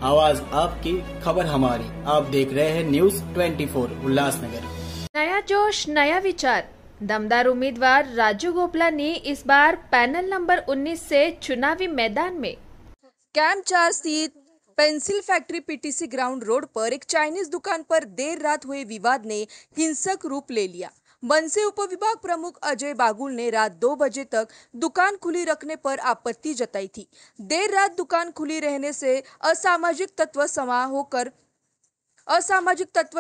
आवाज आपकी, खबर हमारी। आप देख रहे हैं न्यूज 24 उल्लासनगर। नया जोश, नया विचार। दमदार उम्मीदवार राजू गोपला ने इस बार पैनल नंबर 19 से चुनावी मैदान में कैंप 4 स्थित pencil factory PTC ground road पर एक चाइनीज दुकान पर देर रात हुए विवाद ने हिंसक रूप ले लिया। मनसे उपविभाग प्रमुख अजय बागुल ने रात 2 बजे तक दुकान खुली रखने पर आपत्ति जताई थी। देर रात दुकान खुली रहने से असामाजिक तत्व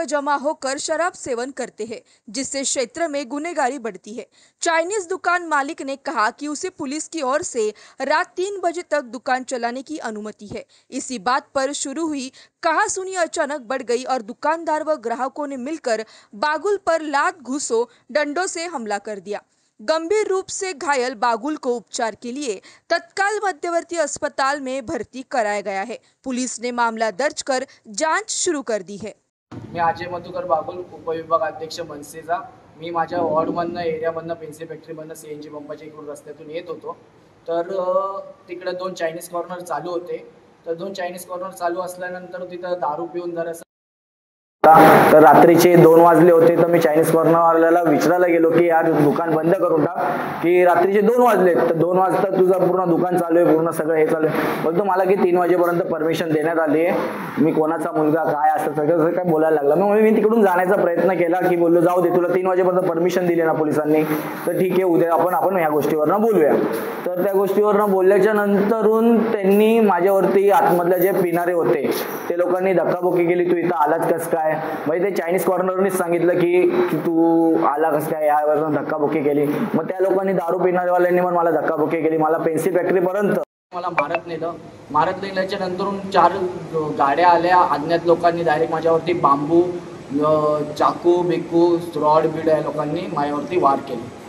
जमा होकर शराब सेवन करते हैं, जिससे क्षेत्र में गुनहगारी बढ़ती है। चाइनीज दुकान मालिक ने कहा कि उसे पुलिस की ओर से रात 3 बजे तक दुकान चलाने की अनुमति है। इसी बात पर शुरू हुई कहासुनी अचानक बढ़ गई और दुकानदार व ग्राहकों ने मिलकर बागुल पर लात घूंसों डंडों से हमला कर दिया। गंभीर रूप से घायल बागुल को उपचार के लिए तत्काल मध्यवर्ती अस्पताल में भर्ती कराया गया है। पुलिस ने मामला दर्ज कर जांच शुरू कर दी है। मी अजय मधुकर बागुल, उपविभाग अध्यक्ष मनसेचा। मी माझ्या वॉर्डमधनं एरियामधनं पेन्सिल फॅक्टरीमधनं CNG पंपाच्या इकडून रस्त्यातून येत होतो, तर तिकडे 2 चायनीज कॉर्नर चालू होते। तर 2 चायनीज कॉर्नर चालू असल्यानंतर तिथं दारू पिऊन जरासं तर रात्रीचे 2 वाजले होते। तर मी चायनीज कॉर्नरवाल्याला विचारायला गेलो की यार दुकान बंद करून टाक, की रात्रीचे 2 वाजले, तर 2 वाजता तुझं पूर्ण दुकान चालू आहे, पूर्ण सगळं हे चालू आहे। बोलतो मला की 3 वाजेपर्यंत परमिशन देण्यात आली आहे, मी कोणाचा मुलगा काय असं सगळं काय बोलायला लागला। मग मी तिकडून जाण्याचा प्रयत्न केला की बोललो जाऊ दे, तुला 3 वाजेपर्यंत परमिशन दिली ना पोलिसांनी, तर ठीक आहे उद्या आपण या गोष्टीवरनं बोलूया। तर त्या गोष्टीवरनं बोलल्याच्या नंतरून त्यांनी माझ्यावरती आतमधले जे पिणारे होते ते लोकांनी धक्काबुक्की केली। तू इथं आलाच कस काय, भाई ते चायनीज कॉर्नरनीच सांगितलं की तू आला कस काय, यावरून धक्काबुक्की केली। मग त्या लोकांनी दारू पिणाऱ्यावाल्यांनी पण मला धक्काबुक्की केली, मला पेन्सिल फॅक्टरीपर्यंत मला मारत नेल्याच्या नंतरून 4 गाड्या आल्या। अज्ञात लोकांनी डायरेक्ट माझ्यावरती बांबू, चाकू बिकू, रॉड बीड या लोकांनी माझ्यावरती वार केले।